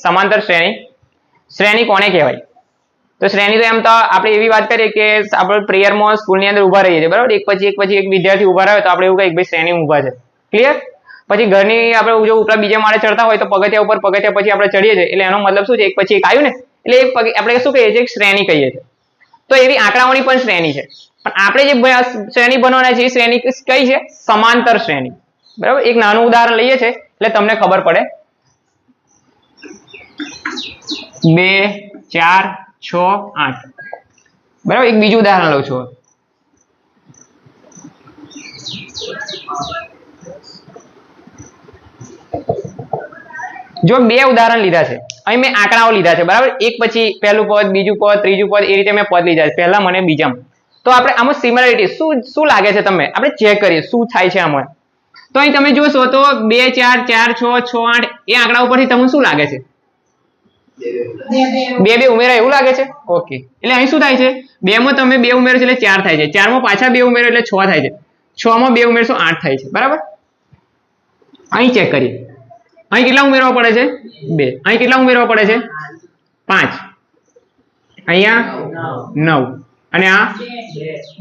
સમાંતર શ્રેણી શ્રેણી કોને કહેવાય? તો શ્રેણી તો એમ તો આપણે એવી વાત કરીએ કે આપણે પ્રેયરમાં સ્કૂલની અંદર ઊભા રહીએ છીએ બરાબર, એક પછી એક વિદ્યાર્થી ઊભા રહે તો આપણે એવું કહીએ કે ભાઈ શ્રેણી ઊભા છે, ક્લિયર? પછી ઘરની આપણે જો ઉપરા બીજા માળે ચડતા હોય તો પગથિયા ઉપર પગથિયા પછી આપણે ચડીએ છીએ એટલે એનો મતલબ શું છે, એક પછી એક આવ્યું ને એટલે એક આપણે શું કહીએ છીએ, શ્રેણી કહીએ છીએ. તો એવી આંકડાઓની પણ શ્રેણી છે, પણ આપણે જે શ્રેણી બનાવવાના છે એ શ્રેણી કઈ છે? સમાંતર શ્રેણી, બરાબર. એક નાનું ઉદાહરણ લઈએ છીએ એટલે તમને ખબર પડે. 2 4 6 8 બરાબર. એક બીજું ઉદાહરણ લઉં છું. જો બે ઉદાહરણ લીધા છે, અહીં મેં આંકડાઓ લીધા છે બરાબર, એક પછી પહેલું પદ, બીજું પદ, ત્રીજું પદ, એ રીતે મેં પદ લીધા છે, પહેલા મને બીજામાં. તો આપણે આમાં સિમિલરિટી શું લાગે છે તમને, આપણે ચેક કરીએ શું થાય છે આમાં. તો અહીં તમે જોશો તો 2 4 4 6 6 8 એ આંકડા ઉપરથી તમને શું લાગે છે? બે ઉમેરા એવું લાગે છે? ઓકે. એટલે અહીં શું થાય છે, 2 માં તમે 2 ઉમેરો એટલે 4 થાય છે, 4 માં પાછા 2 ઉમેરો એટલે 6 થાય છે, 6 માં 2 ઉમેરશો 8 થાય છે, બરાબર. અહીં ચેક કરીએ, અહીં કેટલા ઉમેરવા પડે છે? 2. અહીં કેટલા ઉમેરવા પડે છે? 5. અહીંયા 9 અને આ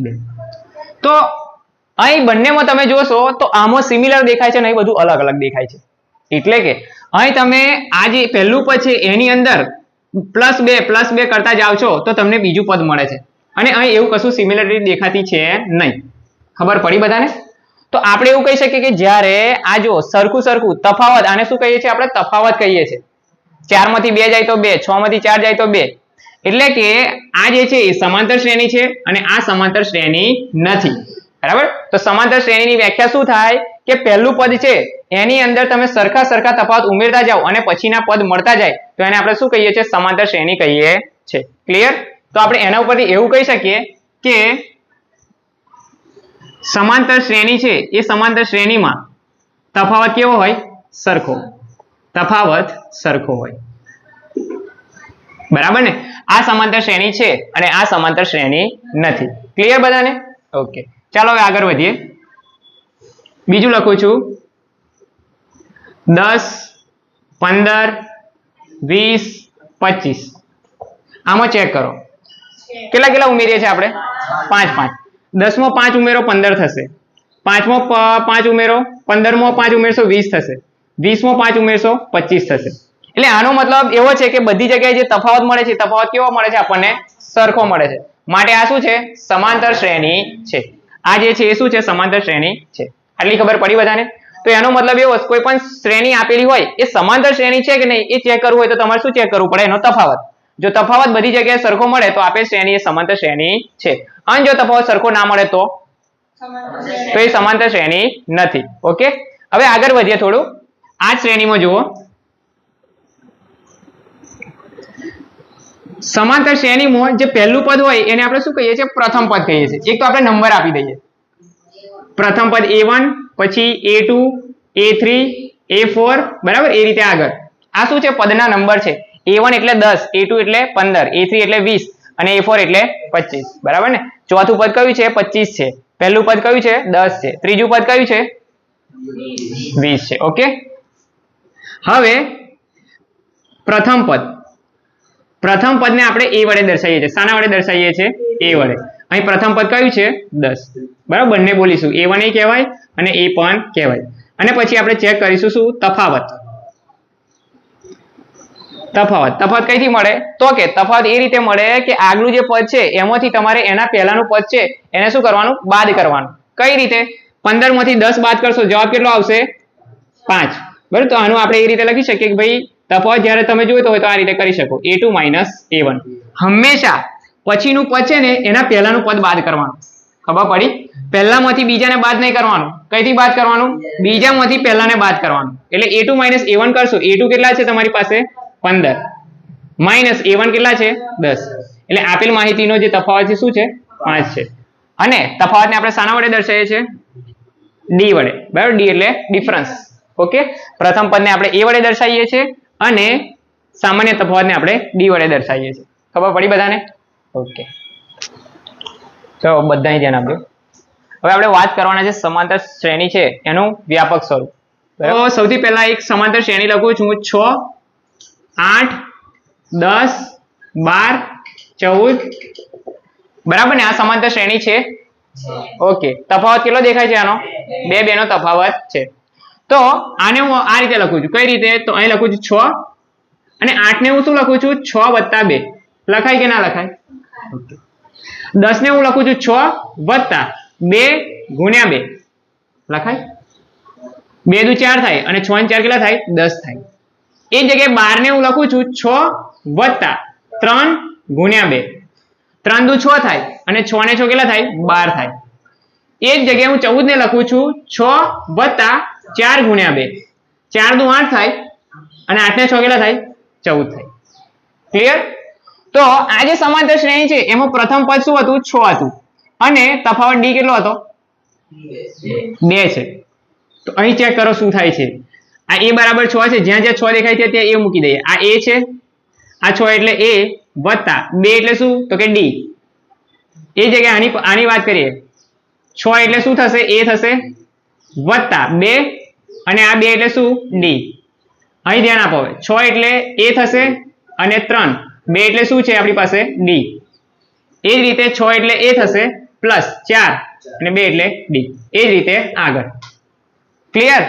2. તો અહીં બંનેમાં તમે જોશો તો આમાં સિમિલર દેખાય છે અને અહીં બધું અલગ અલગ દેખાય છે. એટલે કે અહીં તમે આ જે પહેલું પદ છે એની અંદર +2 કરતા જાવ છો તો તમને બીજું પદ મળે છે, અને અહીં એવું કશું સિમિલરિટી દેખાતી છે નહીં. ખબર પડી બધાને? તો આપણે એવું કહી શકીએ કે જ્યારે આ જો સરખું તફાવત, આને શું કહીએ છીએ આપણે? તફાવત કહીએ છીએ. 4 માંથી 2 જાય તો 2, 6 માંથી 4 જાય તો 2. એટલે કે આ જે છે એ સમાંતર શ્રેણી છે અને આ સમાંતર શ્રેણી નથી, બરાબર. તો સમાંતર શ્રેણીની વ્યાખ્યા શું થાય કે પહેલું પદ છે એની અંદર તમે સરખા તફાવત ઉમેરતા જાઓ અને પછીના પદ મળતા જાય તો એને આપણે શું કહીએ છીએ? સમાંતર શ્રેણી કહીએ છીએ, ક્લિયર? તો આપણે એના ઉપરથી એવું કહી શકીએ કે સમાંતર શ્રેણી છે એ સમાંતર શ્રેણીમાં તફાવત કેવો હોય? સરખો. તફાવત સરખો હોય, બરાબર ને? આ સમાંતર શ્રેણી છે અને આ સમાંતર શ્રેણી નથી, ક્લિયર બધાને? ઓકે. ચાલો હવે આગળ વધીએ. બીજું લખું છું 10 15 20 25. આમાં ચેક કરો કેટલા ઉમેરીએ છીએ આપણે? 5 10 માં 5 ઉમેરો 15 થશે, 5 માં 5 ઉમેરો 15 માં 5 ઉમેરશો 20 થશે, 20 માં 5 ઉમેરશો 25 થશે. એટલે આનો મતલબ એવો છે કે બધી જગ્યાએ જે તફાવત મળે છે તફાવત કેવો મળે છે આપણને? સરખો મળે છે. માટે આ શું છે? સમાંતર શ્રેણી છે. આ જે છે એ શું છે? સમાંતર શ્રેણી છે. આટલી ખબર પડી બધાને? તો એનો મતલબ એવો કોઈ પણ શ્રેણી આપેલી હોય એ સમાંતર શ્રેણી છે કે નહીં એ ચેક કરવું હોય તો તમારે શું ચેક કરવું પડે? એનો તફાવત. જો તફાવત બધી જગ્યાએ સરખો મળે તો આપેલ શ્રેણી એ સમાંતર શ્રેણી છે, અને જો તફાવત સરખો ના મળે તો એ સમાંતર શ્રેણી નથી. ઓકે. હવે આગળ વધીએ થોડું. આ શ્રેણીમાં જુઓ, સમાંતર શ્રેણીમાં જે પહેલું પદ હોય એને આપણે શું કહીએ છીએ? પ્રથમ પદ કહીએ છીએ. એક તો આપણે નંબર આપી દઈએ, પ્રથમ પદ A1, પછી A2, A3, A4, બરાબર. એ રીતે આગળ આ શું છે? પદના નંબર છે. A1 એટલે 10, A2 એટલે 15, A3 એટલે 20 અને A4 એટલે 25, બરાબર ને? ચોથું પદ કયું છે? 25 છે. પહેલું પદ કયું છે? 10 છે. ત્રીજું પદ કયું છે? 20 છે. ઓકે. હવે પ્રથમ પદને આપણે A વડે દર્શાવીએ છીએ. શાના વડે દર્શાવીએ છીએ? A વડે. અહીં પ્રથમ પદ કયું છે? 10, બરાબર. બંને બોલીશું, A1 એ કહેવાય અને A પણ કહેવાય. અને પછી આપણે ચેક કરીશું શું? તફાવત કઈથી મળે? તો કે તફાવત એ રીતે મળે કે આગલું જે પદ છે એમાંથી તમારે એના પહેલાનું પદ છે એને શું કરવાનું? બાદ કરવાનું. કઈ રીતે? 15 માંથી 10 બાદ કરશો જવાબ કેટલો આવશે? 5, બરાબર. તો આનું આપણે એ રીતે લખી શકીએ કે ભાઈ તફાવત જ્યારે તમે જોઈતો હોય તો આ રીતે કરી શકો, A2 - A1. હંમેશા પછીનું પદ છે ને એના પહેલાનું પદ બાદ કરવાનું. ખબર પડી? પહેલામાંથી બીજાને બાદ નહીં કરવાનું. કઈથી બાદ કરવાનું? બીજામાંથી પહેલાને બાદ કરવાનું. એટલે A2 - A1 કરશો. A2 કેટલા છે તમારી પાસે? 15 માઇનસ A1 કેટલા છે? 10. એટલે આપેલ માહિતીનો જે તફાવત છે શું છે? 5 છે. અને તફાવતને આપણે શાના વડે દર્શાવીએ છીએ? D વડે, બરાબર. D એટલે ડિફરન્સ. ઓકે. પ્રથમ પદને આપણે A વડે દર્શાવીએ છીએ અને સામાન્ય તફાવતને આપણે D વડે દર્શાવીએ છીએ. ખબર પડી બધાને? ઓકે. તો બધાને ધ્યાન આપજો. હવે આપણે વાત કરવાના છે સમાંતર શ્રેણી છે એનું વ્યાપક સ્વરૂપ. તો સૌથી પહેલા એક સમાંતર શ્રેણી લખું છું 6 8 10 12 14 બરાબર ને? આ સમાંતર શ્રેણી છે. ઓકે, તફાવત કેટલો દેખાય છે આનો? 2 2 નો તફાવત છે. તો આને હું આ રીતે લખું છું. કઈ રીતે? તો અહીં લખું છું 6 અને 8 ને હું શું લખું છું? 6 + 2. લખાય કે ના લખાય? 10 ને હું લખું છું 6 + 2 × 2. લખાય? 2 દુ 4 થાય અને 6 ને 4 કેટલા થાય? 10 થાય. એ જગ્યાએ 12 ને હું લખું છું 6 + 3 × 2. 3 દુ 6 થાય અને 6 ને 6 કેટલા થાય? 12 થાય. એ જ જગ્યાએ હું 14 ને લખું છું 6 + 4 × 2. 4 દુ 8 થાય અને 8 ને 6 કેટલા થાય? 14 થાય. ક્લિયર? તો આ જે સમાંતર શ્રેણી છે એમાં પ્રથમ પદ શું હતું? 6 હતું અને તફાવત ડી કેટલો હતો? 2 છે. તો અહીં ચેક કરો શું થાય છે. આ a બરાબર 6 છે. જ્યાં જ્યાં 6 દેખાય છે ત્યાં a મૂકી દઈએ. આ a છે, આ 6 એટલે a વત્તા 2 એટલે શું? તો કે d. એ જગ્યાએ આની વાત કરીએ. 6 એટલે શું થશે? a થશે વત્તા 2 અને આ 2 એટલે શું? d. અહીં ધ્યાન આપો. હવે 6 એટલે a થશે અને 3 2 એટલે શું છે આપણી પાસે? d. એ જ રીતે 6 એટલે a થશે પ્લસ 4 અને 2 એટલે d. એ જ રીતે આગળ. ક્લિયર?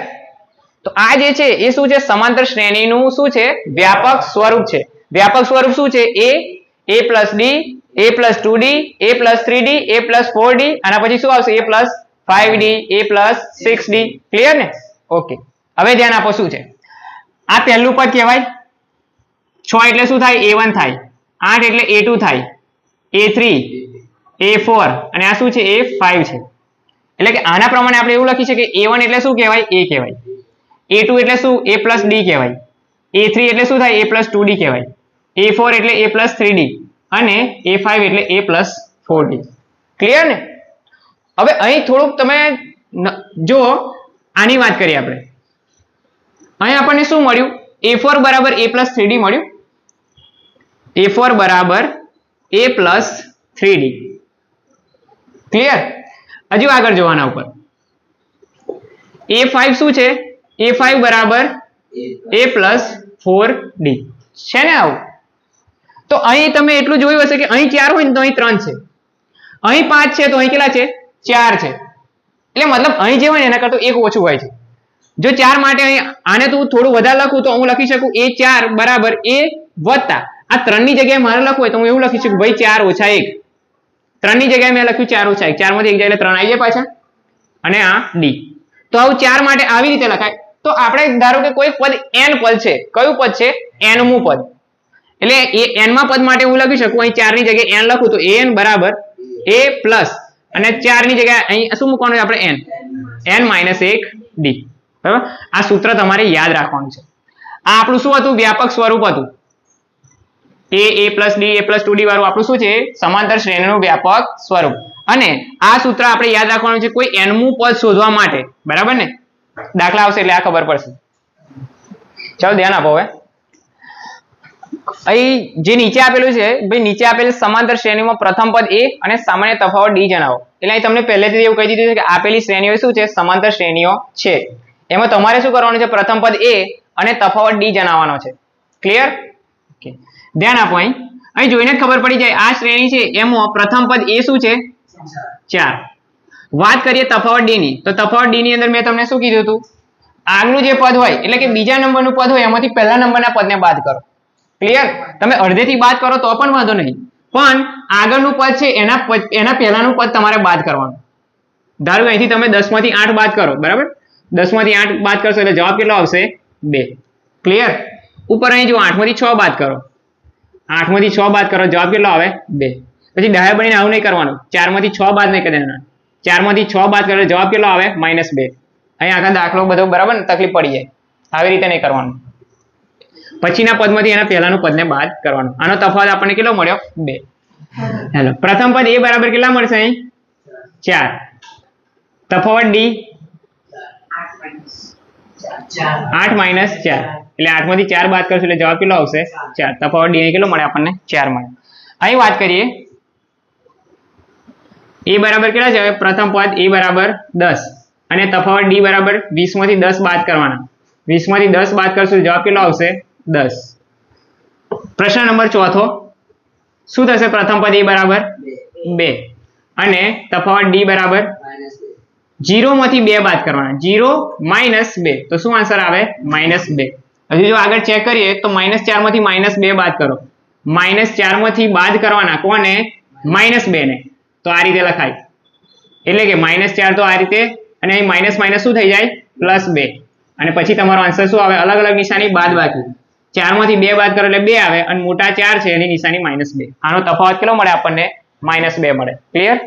તો આ જે છે એ શું છે? સમાંતર શ્રેણીનું શું છે? વ્યાપક સ્વરૂપ છે. વ્યાપક સ્વરૂપ શું છે? a + d, a + 2d, a + 3d, a + 4d, આના પછી શું આવશે? a + 5d, a + 6d. Clear ને? ઓકે, હવે ધ્યાન આપો શું છે. આ પહેલું પદ કહેવાય. 6 એટલે શું થાય? a1 થાય. 8 એટલે a2 થાય, a3, a4 અને આ શું છે? a5 છે. એટલે કે આના પ્રમાણે આપણે એવું લખી શકીએ a1 એટલે શું કહેવાય? a કહેવાય. a2 એટલે શું? a + d કહેવાય. a3 એટલે શું થાય? a + 2d કહેવાય. a4 એટલે a + 3d અને a5 એટલે a + 4d. ક્લિયર ને? હવે અહીં થોડુંક તમે જો આની વાત કરીએ આપણે. અહીં આપણને શું મળ્યું? a4 બરાબર a + 3d મળ્યું. a4 બરાબર a + 3d. ક્લિયર? હજુ આગળ જોવાના ઉપર. a5 શું છે? a5 બરાબર a + 4d છે ને આવું? તો અહીં તમે એટલું જોયું હશે કે અહીં 4 હોય ને તો અહીં 3 છે, અહીં 5 છે તો અહીં કેટલા છે? 4 છે. એટલે મતલબ અહીં જે હોય ને એના કરતાં 1 ઓછું હોય છે. જો 4 માટે અહીં આને તું થોડું વધારે લખું તો હું લખી શકું a4 બરાબર a વત્તા આ 3 ની જગ્યાએ મારે લખવું હોય તો હું એવું લખી શકું ભાઈ 4 - 1. 3 ની જગ્યાએ મેં લખ્યું 4 - 1. 4 માંથી 1 જાય એટલે 3 આવી જાય પાછા અને આ d. તો આવું 4 માટે આવી રીતે લખાય. તો આપણે ધારો કે કોઈ પદ n પદ છે. કયું પદ છે? n મું પદ. એટલે એ n માં પદ માટે હું લખી શકું અહીં 4 ની જગ્યાએ n લખું તો an બરાબર a પ્લસ અને 4 ની જગ્યાએ અહીં શું મૂકવાનું છે આપણે? n -1d. બરાબર? આ સૂત્ર તમારે યાદ રાખવાનું છે. આ આપણું શું હતું? વ્યાપક સ્વરૂપ હતું. a + d, a + 2d વાળું આપણું શું છે? સમાંતર શ્રેણીનું વ્યાપક સ્વરૂપ. અને આ સૂત્ર આપણે યાદ રાખવાનું છે કોઈ n મું પદ શોધવા માટે. બરાબર ને? દાખલા આવશે એટલે આ ખબર પડશે. ચાલો ધ્યાન આપો. હવે અહીં જે નીચે આપેલું છે ભાઈ, નીચે આપેલ સમાંતર શ્રેણીમાં પ્રથમ પદ a અને સામાન્ય તફાવત d જણાવો. એટલે અહીં તમને પહેલેથી એવું કહી દીધું છે કે આપેલી શ્રેણીઓ શું છે? સમાંતર શ્રેણીઓ છે. એમાં તમારે શું કરવાનું છે? પ્રથમ પદ a અને તફાવત d જણાવવાનો છે. ક્લિયર? ઓકે, ધ્યાન આપો. અહીં જોઈને જ ખબર પડી જાય. આ શ્રેણી છે એમાં પ્રથમ પદ a શું છે? 4. વાત કરીએ તફાવત d ની, તો તફાવત d ની અંદર મેં તમને શું કીધું હતું? આગલું જે પદ હોય એટલે કે બીજા નંબરનું પદ હોય એમાંથી પહેલા નંબરના પદને બાદ કરો. ક્લિયર? તમે અડધેથી બાદ કરો તો પણ વાંધો નહીં, પણ આગળનું પદ છે એના પહેલાનું પદ તમારે બાદ કરવાનું. ધારો કે અહીંથી તમે 10 માંથી 8 બાદ કરો. બરાબર? 10 માંથી 8 બાદ કરશો એટલે જવાબ કેટલો આવશે? 2. ક્લિયર? ઉપર અહીં જો 8 માંથી 6 બાદ કરો. 8 માંથી 6 બાદ કરો, જવાબ કેટલો આવે? 2. પછી ડાયા બનીને આવું નહીં કરવાનું. 4 માંથી 6 બાદ નહીં કરી દેવાના. 4 માંથી 6 બાદ કરો, જવાબ કેટલો આવે? -2. અહીં આખા દાખલો બધો બરાબર તકલીફ પડી જાય. આવી રીતે નહીં કરવાનું. પછીના પદમાંથી એના પહેલાનું પદને બાદ કરવાનું. આનો તફાવત આપણને કેટલો મળ્યો? 2. હેલો, પ્રથમ પદ a બરાબર કેટલા મળશે? અહીં 4. તફાવત d 8 - 4. એટલે 8 માંથી 4 બાદ કરશું એટલે જવાબ કેટલો આવશે? 4. તફાવત d અહીં કેટલો મળે આપણને? 4 મળે. અહીં વાત કરીએ a બરાબર કેટલા છે? પ્રથમ પદ a બરાબર 10 અને તફાવત d બરાબર 20 માંથી 10 બાદ કરવાના. 20 માંથી 10 બાદ કરશું જવાબ કેટલો આવશે? 10. પ્રશ્ન નંબર 4 શું થશે? પ્રથમ પદ a બરાબર 2 અને તફાવત d બરાબર 0 માંથી 2 બાદ કરવાના. 0 - 2 તો શું આન્સર આવે? -2. હજુ જો આગળ ચેક કરીએ તો -4 માંથી -2 બાદ કરો. -4 માંથી બાદ કરવાના કોને? -2 ને. તો આ રીતે લખાય, એટલે કે -4 તો આ રીતે, અને અહીં માઇનસ માઇનસ શું થઈ જાય? +2. અને પછી તમારો આન્સર શું આવે? અલગ અલગ નિશાની બાદબાકી. 4 માંથી 2 બાદ કરો એટલે 2 આવે, અને મોટા 4 છે એની નિશાની -2. આનો તફાવત કેટલો મળે આપણને? -2 મળે. ક્લિયર?